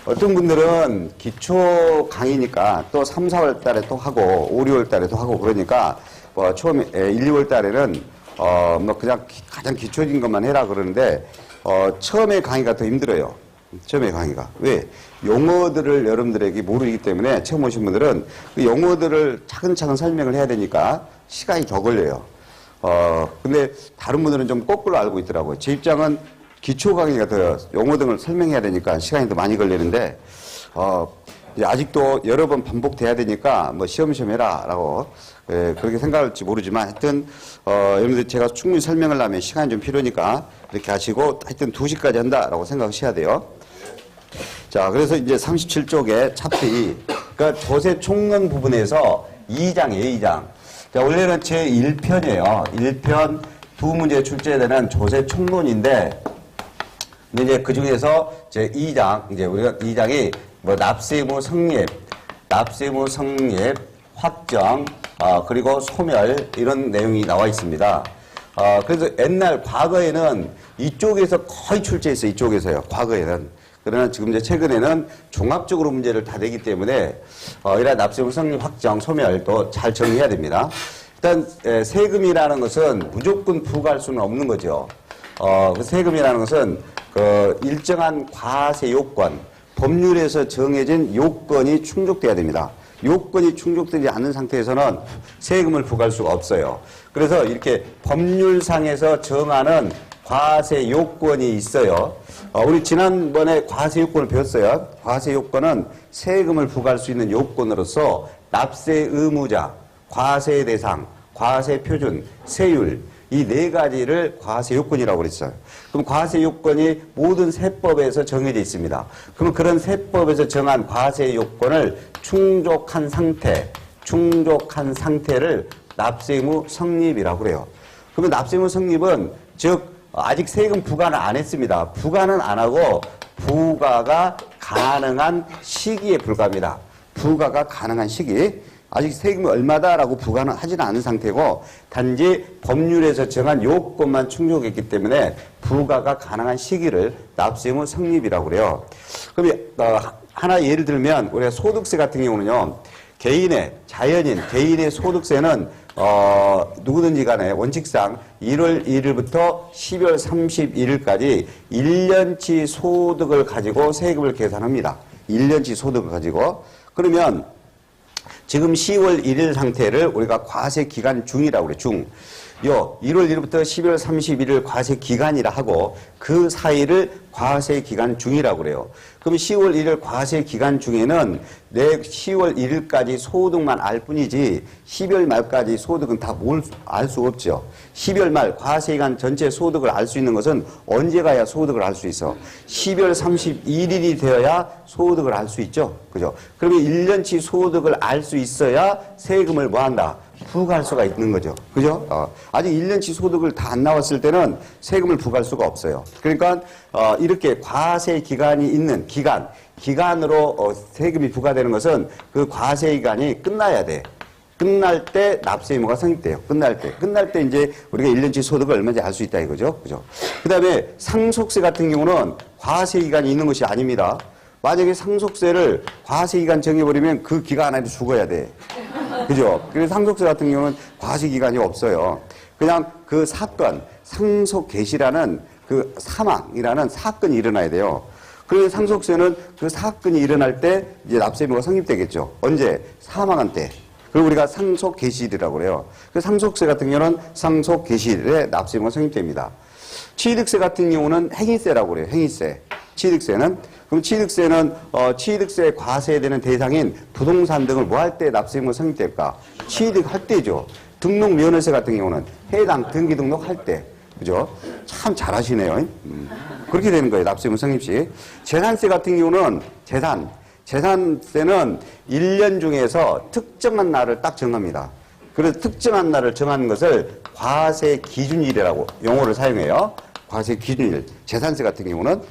어떤 분들은 기초 강의니까 또 3, 4월 달에 또 하고 5, 6월 달에 또 하고 그러니까 뭐 처음에 1, 2월 달에는 뭐 그냥 가장 기초적인 것만 해라 그러는데 처음에 강의가 더 힘들어요. 처음에 강의가. 왜? 용어들을 여러분들에게 모르기 때문에 처음 오신 분들은 그 용어들을 차근차근 설명을 해야 되니까 시간이 더 걸려요. 근데 다른 분들은 좀 거꾸로 알고 있더라고요. 제 입장은 기초 강의가 더 용어 등을 설명해야 되니까 시간이 더 많이 걸리는데, 아직도 여러 번 반복돼야 되니까 뭐 시험시험 해라 라고 그렇게 생각할지 모르지만 하여튼 여러분들 제가 충분히 설명을 하면 시간이 좀 필요하니까 이렇게 하시고 하여튼 2시까지 한다라고 생각하셔야 돼요. 자, 그래서 이제 37쪽에 차트 2. 그러니까 조세 총론 부분에서 2장이에요, 2장. 자, 원래는 제 1편이에요. 1편 두 문제 출제되는 조세 총론인데, 근데 이제 그 중에서 제 2장, 이제 우리가 2장이 뭐 납세의무 성립, 확정, 그리고 소멸, 이런 내용이 나와 있습니다. 그래서 옛날 과거에는 이쪽에서 거의 출제했어요. 이쪽에서요. 과거에는. 그러나 지금 이제 최근에는 종합적으로 문제를 다 내기 때문에 이런 납세의무 성립, 확정, 소멸도 잘 정리해야 됩니다. 일단 세금이라는 것은 무조건 부과할 수는 없는 거죠. 그 세금이라는 것은 그 일정한 과세 요건, 법률에서 정해진 요건이 충족돼야 됩니다. 요건이 충족되지 않는 상태에서는 세금을 부과할 수가 없어요. 그래서 이렇게 법률상에서 정하는 과세 요건이 있어요. 우리 지난번에 과세 요건을 배웠어요. 과세 요건은 세금을 부과할 수 있는 요건으로서 납세 의무자, 과세 대상, 과세 표준, 세율, 이 네 가지를 과세 요건이라고 그랬어요. 그럼 과세 요건이 모든 세법에서 정해져 있습니다. 그럼 그런 세법에서 정한 과세 요건을 충족한 상태를 납세의무 성립이라고 그래요. 그러면 납세의무 성립은 즉 아직 세금 부과는 안 했습니다. 부과는 안 하고 부과가 가능한 시기에 불과합니다. 부과가 가능한 시기. 아직 세금이 얼마다라고 부과는 하지는 않은 상태고 단지 법률에서 정한 요건만 충족했기 때문에 부과가 가능한 시기를 납세의무 성립이라고 그래요. 그럼 하나 예를 들면 우리가 소득세 같은 경우는요. 자연인, 개인의 소득세는 누구든지 간에 원칙상 1월 1일부터 12월 31일까지 1년치 소득을 가지고 세금을 계산합니다. 1년치 소득을 가지고. 그러면 지금 10월 1일 상태를 우리가 과세 기간 중이라고 그래, 중. 1월 1일부터 12월 31일 과세 기간이라 하고 그 사이를 과세 기간 중이라고 그래요. 그럼 10월 1일 과세 기간 중에는 내 10월 1일까지 소득만 알 뿐이지 12월 말까지 소득은 다 뭘 알 수 없죠. 12월 말 과세 기간 전체 소득을 알 수 있는 것은 언제 가야 소득을 알 수 있어? 12월 31일이 되어야 소득을 알 수 있죠. 그죠? 그러면 1년치 소득을 알 수 있어야 세금을 뭐 한다? 부과할 수가 있는 거죠. 그죠? 아직 1년치 소득을 다 안 나왔을 때는 세금을 부과할 수가 없어요. 그러니까 이렇게 과세 기간이 있는 기간으로 세금이 부과되는 것은 그 과세 기간이 끝나야 돼. 끝날 때 납세 의무가 성립돼요. 끝날 때 이제 우리가 1년치 소득을 얼마인지 알 수 있다 이거죠. 그죠? 그 다음에 상속세 같은 경우는 과세 기간이 있는 것이 아닙니다. 만약에 상속세를 과세 기간 정해버리면 그 기간 안에 죽어야 돼. 그죠? 그래서 상속세 같은 경우는 과세 기간이 없어요. 그냥 그 사건, 상속 개시라는 그 사망이라는 사건이 일어나야 돼요. 그래서 상속세는 그 사건이 일어날 때 이제 납세 의무가 성립되겠죠. 언제? 사망한 때. 그리고 우리가 상속 개시일이라고 그래요. 그 상속세 같은 경우는 상속 개시일에 납세 의무가 성립됩니다. 취득세 같은 경우는 행위세라고 그래요. 행위세. 그럼 취득세는 취득세 과세되는 대상인 부동산 등을 뭐 할 때 납세 의무가 성립될까? 취득할 때죠. 등록 면허세 같은 경우는 해당 등기 등록할 때. 그죠? 참 잘하시네요. 그렇게 되는 거예요. 납세 의무 성립 시. 재산세 같은 경우는 재산세는 1년 중에서 특정한 날을 딱 정합니다. 그래서 특정한 날을 정하는 것을 과세 기준일이라고 용어를 사용해요. 과세 기준일. 재산세 같은 경우는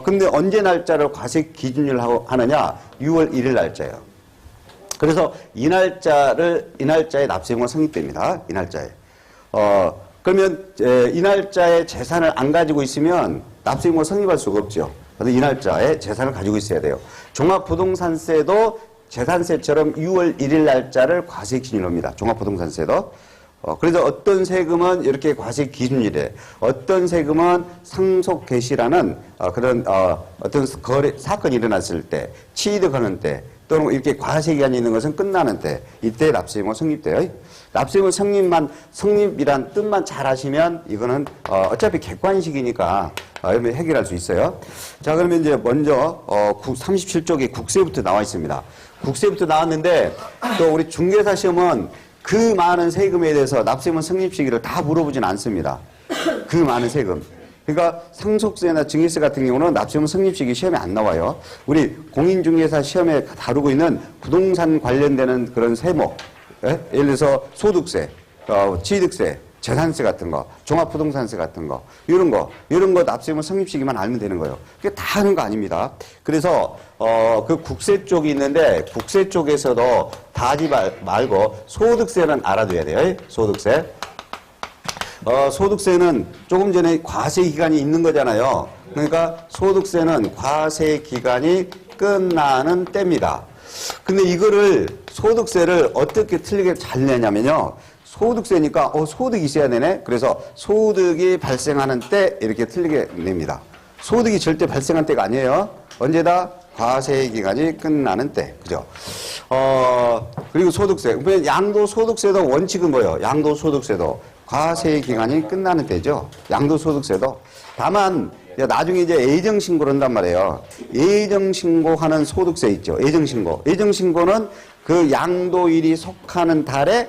근데 언제 날짜를 과세 기준일 하느냐? 6월 1일 날짜예요. 그래서 이 날짜에 납세 의무가 성립됩니다. 이 날짜에. 그러면 이 날짜에 재산을 안 가지고 있으면 납세 의무가 성립할 수가 없죠. 이 날짜에 재산을 가지고 있어야 돼요. 종합부동산세도 재산세처럼 6월 1일 날짜를 과세 기준으로 합니다. 종합부동산세도. 그래서 어떤 세금은 이렇게 과세 기준일에, 어떤 세금은 상속 개시라는 그런 어떤 거래 사건이 일어났을 때, 취득하는 때, 또는 이렇게 과세 기간이 있는 것은 끝나는 때, 이때 납세의무가 성립돼요. 납세의무 성립이란 뜻만 잘 아시면 이거는 어차피 객관식이니까 해결할 수 있어요. 자, 그러면 이제 먼저 37쪽에 국세부터 나와 있습니다. 국세부터 나왔는데 또 우리 중개사 시험은 그 많은 세금에 대해서 납세의무 성립 시기를 다 물어보진 않습니다. 그 많은 세금. 그러니까 상속세나 증여세 같은 경우는 납세의무 성립 시기 시험에 안 나와요. 우리 공인중개사 시험에 다루고 있는 부동산 관련되는 그런 세목, 예? 예를 들어서 소득세, 취득세, 재산세 같은 거, 종합부동산세 같은 거, 이런 거 납세의무 성립 시기만 알면 되는 거예요. 그게 다 하는 거 아닙니다. 그래서 그 국세 쪽이 있는데 국세 쪽에서도 다 하지 말고 소득세는 알아둬야 돼요. 소득세. 소득세는 조금 전에 과세 기간이 있는 거잖아요. 그러니까 소득세는 과세 기간이 끝나는 때입니다. 근데 이거를 소득세를 어떻게 틀리게 잘 내냐면요. 소득세니까 소득이 있어야 되네. 그래서 소득이 발생하는 때 이렇게 틀리게 냅니다. 소득이 절대 발생한 때가 아니에요. 언제다? 과세 기간이 끝나는 때. 그죠? 그리고 소득세. 양도소득세도 원칙은 뭐예요? 양도소득세도 과세 기간이 끝나는 때죠. 양도소득세도. 다만 나중에 이제 예정신고를 한단 말이에요. 예정신고하는 소득세 있죠. 예정신고. 예정신고는 그 양도일이 속하는 달의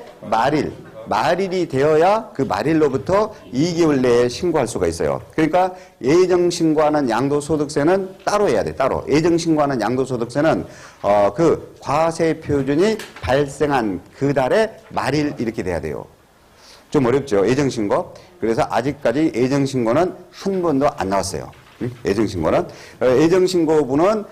말일이 되어야 그 말일로부터 2개월 내에 신고할 수가 있어요. 그러니까 예정신고하는 양도소득세는 따로 해야 돼. 따로. 예정신고하는 양도소득세는 그 과세 표준이 발생한 그 달의 말일 이렇게 돼야 돼요. 좀 어렵죠. 예정신고. 그래서 아직까지 예정신고는 한 번도 안 나왔어요. 예정신고는. 예정신고분은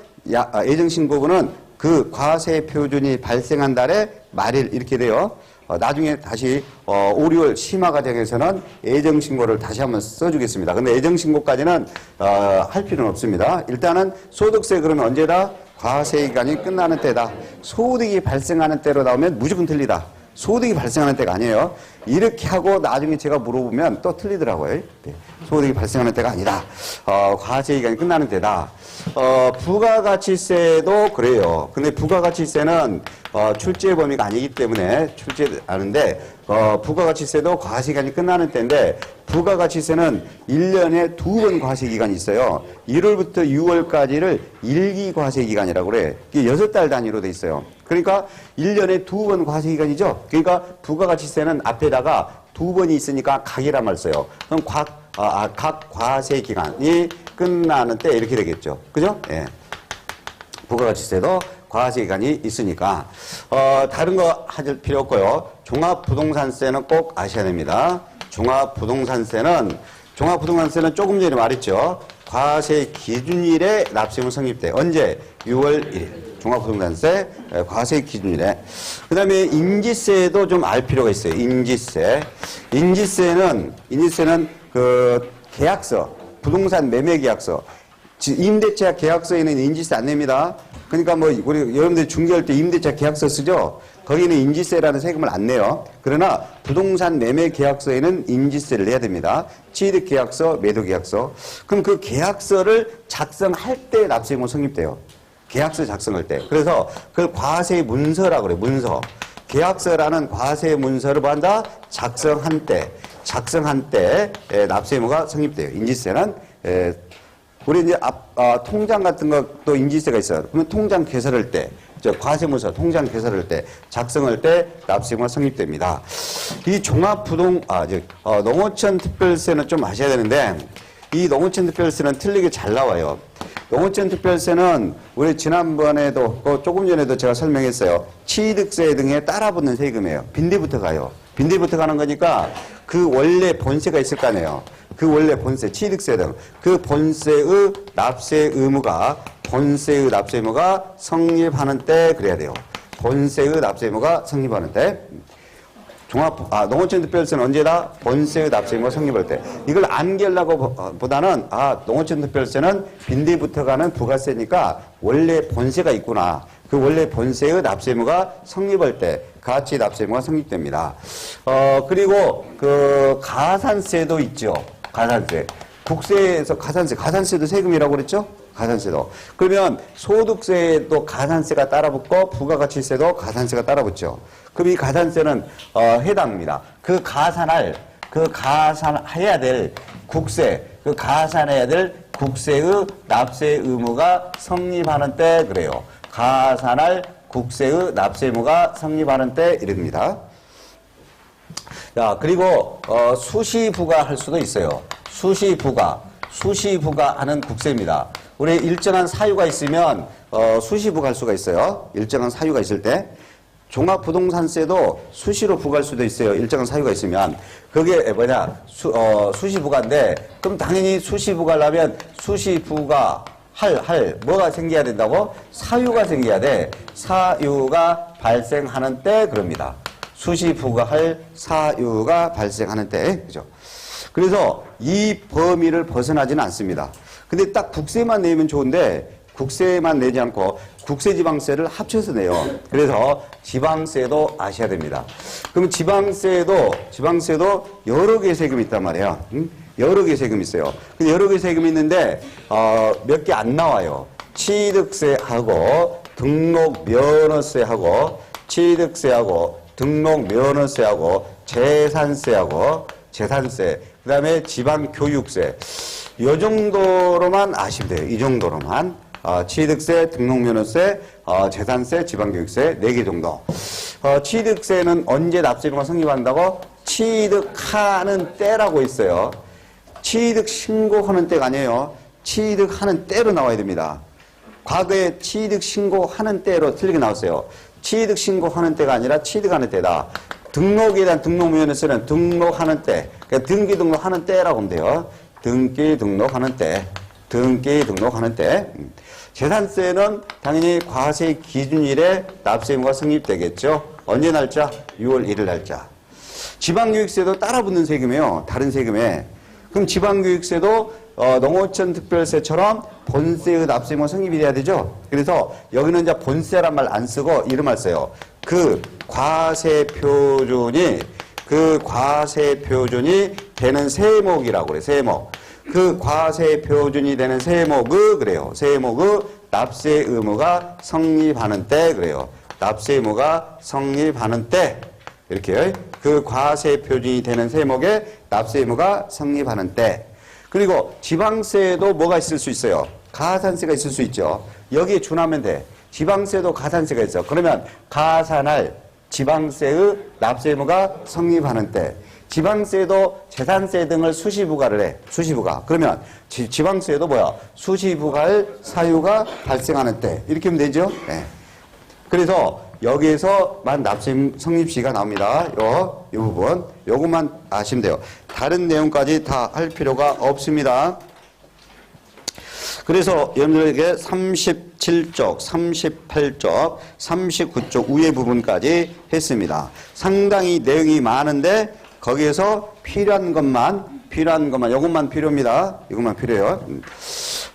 그 과세 표준이 발생한 달의 말일 이렇게 돼요. 나중에 다시 5, 6월 심화 과정에서는 예정신고를 다시 한번 써주겠습니다. 근데 예정신고까지는 할 필요는 없습니다. 일단은 소득세 그러면 언제다? 과세 기간이 끝나는 때다. 소득이 발생하는 때로 나오면 무조건 틀리다. 소득이 발생하는 때가 아니에요. 이렇게 하고 나중에 제가 물어보면 또 틀리더라고요. 소득이 발생하는 때가 아니다. 과세 기간이 끝나는 때다. 부가가치세도 그래요. 근데 부가가치세는 출제 범위가 아니기 때문에 출제하는데 부가가치세도 과세기간이 끝나는 때인데 부가가치세는 1년에 2번 과세기간이 있어요. 1월부터 6월까지를 일기과세기간이라고 그래. 이게 6달 단위로 돼 있어요. 그러니까 1년에 2번 과세기간이죠. 그러니까 부가가치세는 앞에다가 2번이 있으니까 각이란 말 써요. 그럼 각 과세기간이 끝나는 때 이렇게 되겠죠. 그죠? 예. 부가가치세도 과세기간이 있으니까 다른 거 하실 필요 없고요. 종합부동산세는 꼭 아셔야 됩니다. 종합부동산세는 조금 전에 말했죠. 과세 기준일에 납세의무 성립돼. 언제? 6월 1일. 종합부동산세 과세 기준일에. 그 다음에 인지세도 좀 알 필요가 있어요. 인지세는 그 계약서, 부동산 매매 계약서, 임대차 계약서에는 인지세 안 냅니다. 그러니까 뭐 우리 여러분들 중개할 때 임대차 계약서 쓰죠. 거기는 인지세라는 세금을 안 내요. 그러나 부동산 매매 계약서에는 인지세를 내야 됩니다. 취득 계약서, 매도 계약서. 그럼 그 계약서를 작성할 때 납세의무 성립돼요. 계약서 작성할 때. 그래서 그걸 과세 문서라고 그래요. 문서. 계약서라는 과세 문서를 한다. 작성한 때 납세의무가 성립돼요. 인지세는 우리 이제 통장 같은 것도 인지세가 있어요. 그러면 통장 개설할 때, 과세문서 통장 개설할 때, 작성할 때 납세의무가 성립됩니다. 이 농어촌 특별세는 좀 아셔야 되는데, 이 농어촌 특별세는 틀리게 잘 나와요. 농어촌 특별세는 우리 지난번에도 조금 전에도 제가 설명했어요. 취득세 등에 따라붙는 세금이에요. 빈대부터 가요. 빈대부터 가는 거니까 그 원래 본세가 있을 거 아니에요. 그 원래 본세, 취득세 등 그 본세의 납세 의무가 성립하는 때 그래야 돼요. 본세의 납세 의무가 성립하는 때. 농어촌특별세는 언제다? 본세의 납세의무가 성립할 때. 이걸 안기려고 보다는, 농어촌특별세는 빈대부터 가는 부가세니까 원래 본세가 있구나. 그 원래 본세의 납세의무가 성립할 때 가치 납세의무가 성립됩니다. 그리고 그 가산세도 있죠. 가산세. 국세에서 가산세도 세금이라고 그랬죠? 가산세도. 그러면 소득세도 가산세가 따라붙고 부가가치세도 가산세가 따라붙죠. 그럼 이 가산세는 해당입니다. 그 가산해야 될 국세, 그 가산해야 될 국세의 납세 의무가 성립하는 때 그래요. 가산할 국세의 납세 의무가 성립하는 때 이릅니다. 자, 그리고 수시부가할 수도 있어요. 수시부가하는 국세입니다. 우리 일정한 사유가 있으면 수시부가할 수가 있어요. 일정한 사유가 있을 때. 종합부동산세도 수시로 부과할 수도 있어요. 일정한 사유가 있으면. 그게 수시부가인데, 그럼 당연히 수시부가하려면 수시부가 뭐가 생겨야 된다고? 사유가 생겨야 돼. 사유가 발생하는 때 그럽니다. 수시부가할 사유가 발생하는 때. 그죠? 그래서 이 범위를 벗어나지는 않습니다. 근데 딱 국세만 내면 좋은데, 국세만 내지 않고 국세지방세를 합쳐서 내요. 그래서 지방세도 아셔야 됩니다. 그럼 지방세도 여러 개의 세금이 있단 말이에요. 여러 개의 세금이 있어요. 근데 여러 개의 세금이 있는데 몇 개 안 나와요. 취득세하고 등록면허세하고 취득세하고 등록면허세하고 재산세, 그 다음에 지방교육세. 이 정도로만 아시면 돼요. 이 정도로만. 취득세, 등록면허세, 재산세, 지방교육세 4개 정도. 취득세는 언제 납세의무가 성립한다고? 취득하는 때라고 있어요. 취득 신고하는 때가 아니에요. 취득하는 때로 나와야 됩니다. 과거에 취득 신고하는 때로 틀리게 나왔어요. 취득 신고하는 때가 아니라 취득하는 때다. 등록에 대한 등록면허세는 등록하는 때, 그러니까 등기 등록하는 때라고 하면 돼요. 등기 등록하는 때. 재산세는 당연히 과세 기준일에 납세의무가 성립되겠죠. 언제 날짜? 6월 1일 날짜. 지방교육세도 따라붙는 세금이에요. 다른 세금에. 그럼 지방교육세도 농어촌 특별세처럼 본세의 납세의무가 성립이 돼야 되죠. 그래서 여기는 이제 본세란 말 안 쓰고 이런 말 써요. 그 과세 표준이 되는 세목이라고 그래. 세목. 그 과세 표준이 되는 세목의 납세 의무가 성립하는 때 그래요. 납세 의무가 성립하는 때 이렇게 그 과세 표준이 되는 세목의 납세 의무가 성립하는 때. 그리고 지방세도 뭐가 있을 수 있어요? 가산세가 있을 수 있죠. 여기에 준하면 돼. 지방세도 가산세가 있어. 그러면 가산할 지방세의 납세 의무가 성립하는 때. 지방세도 재산세 등을 수시부과를 해. 수시부과. 그러면 지방세도 뭐야? 수시부과할 사유가 발생하는 때. 이렇게 하면 되죠? 네. 그래서 여기에서만 납세 성립시가 나옵니다. 요 부분. 요것만 아시면 돼요. 다른 내용까지 다 할 필요가 없습니다. 그래서 여러분들에게 37쪽, 38쪽, 39쪽 위의 부분까지 했습니다. 상당히 내용이 많은데 거기에서 필요한 것만 이것만 필요합니다. 이것만 필요해요.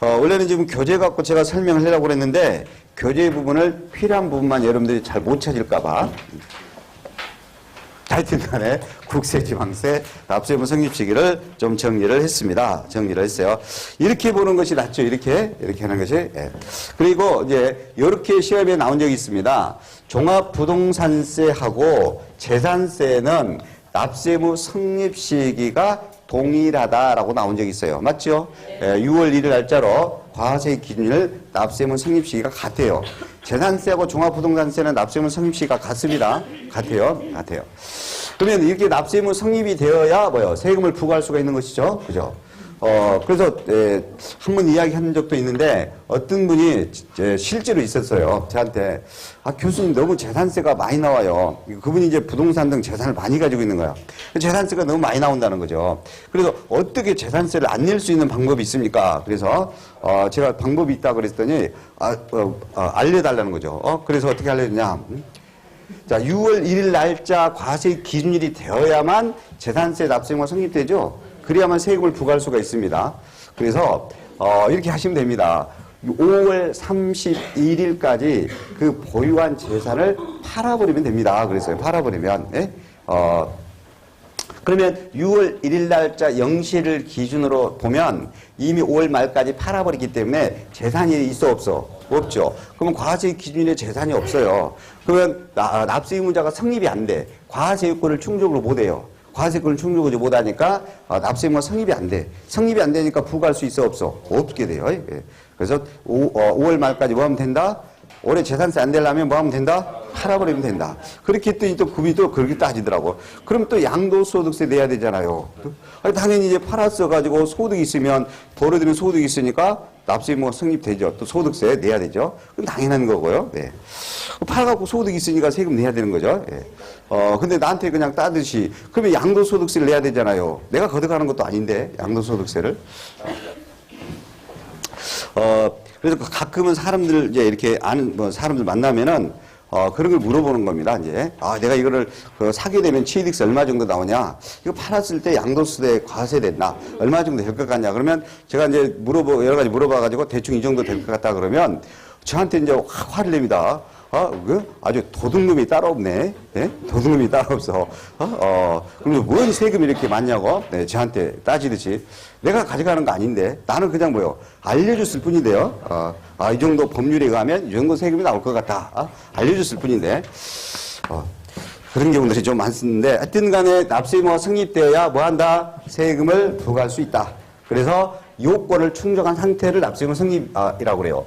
원래는 지금 교재 갖고 제가 설명을 하려고 그랬는데 교재 부분을 필요한 부분만 여러분들이 잘 못 찾을까 봐. 하여튼 간에 국세지방세 납세의무 성립 시기를 좀 정리를 했습니다. 정리를 했어요. 이렇게 보는 것이 낫죠. 이렇게 하는 것이. 예. 그리고 이제 이렇게 시험에 나온 적이 있습니다. 종합부동산세하고 재산세는 납세의무 성립 시기가 동일하다라고 나온 적이 있어요. 맞죠? 예, 6월 1일 날짜로 과세 기준일 납세의무 성립 시기가 같아요. 재산세하고 종합부동산세는 납세의무 성립 시기가 같습니다. 같아요. 그러면 이렇게 납세의무 성립이 되어야 세금을 부과할 수가 있는 것이죠. 그죠? 그래서 한번 이야기한 적도 있는데 어떤 분이 실제로 있었어요. 저한테 교수님 너무 재산세가 많이 나와요. 그분이 이제 부동산 등 재산을 많이 가지고 있는 거야. 재산세가 너무 많이 나온다는 거죠. 그래서 어떻게 재산세를 안 낼 수 있는 방법이 있습니까? 그래서 제가 방법이 있다 그랬더니 알려달라는 거죠. 그래서 어떻게 알려줬냐? 자, 6월 1일 날짜 과세 기준일이 되어야만 재산세 납세의무가 성립되죠. 그래야만 세금을 부과할 수가 있습니다. 그래서 이렇게 하시면 됩니다. 5월 31일까지 그 보유한 재산을 팔아버리면 됩니다. 그래서 팔아버리면 예? 그러면 6월 1일 날짜 0시를 기준으로 보면 이미 5월 말까지 팔아버렸기 때문에 재산이 있어 없어? 없죠. 그러면 과세 기준일에 재산이 없어요. 그러면 납세 의무자가 성립이 안 돼. 과세요건을 충족을 못 해요. 과세권을 충족을 못 하니까 납세 의무가 성립이 안 돼. 성립이 안 되니까 부과할 수 있어 없어? 없게 돼요. 예. 그래서 5월 말까지 뭐 하면 된다? 올해 재산세 안 내려면 뭐 하면 된다? 팔아버리면 된다. 그렇게 했더니 또 금이 또 그렇게 따지더라고. 그럼 또 양도소득세 내야 되잖아요. 아니, 당연히 이제 팔았어가지고 소득이 있으면, 벌어들인 소득이 있으니까 납세 의무가 성립되죠. 또 소득세 내야 되죠. 그건 당연한 거고요. 네. 팔아갖고 소득이 있으니까 세금 내야 되는 거죠. 예. 근데 나한테 그냥 따듯이, 그러면 양도소득세를 내야 되잖아요. 내가 거둬가는 것도 아닌데, 양도소득세를. 그래서 가끔은 사람들 이제 이렇게 아는 사람들 만나면은 그런 걸 물어보는 겁니다. 이제 내가 이거를 사게 되면 취득세 얼마 정도 나오냐? 이거 팔았을 때 양도세 과세됐나? 얼마 정도 될 것 같냐? 그러면 제가 이제 여러 가지 물어봐가지고 대충 이 정도 될 것 같다 그러면 저한테 이제 화를 냅니다. 아주 도둑놈이 따로 없네. 예? 도둑놈이 따로 없어. 그럼 뭔 세금이 이렇게 많냐고? 네, 저한테 따지듯이. 내가 가져가는 거 아닌데, 나는 그냥 알려줬을 뿐인데요. 이 정도 법률에 가면 이 정도 세금이 나올 것 같다. 알려줬을 뿐인데, 그런 경우들이 좀 많습니다. 하여튼 간에 납세 의무가 성립되어야 뭐 한다? 세금을 부과할 수 있다. 그래서 요건을 충족한 상태를 납세 의무 성립이라고 그래요.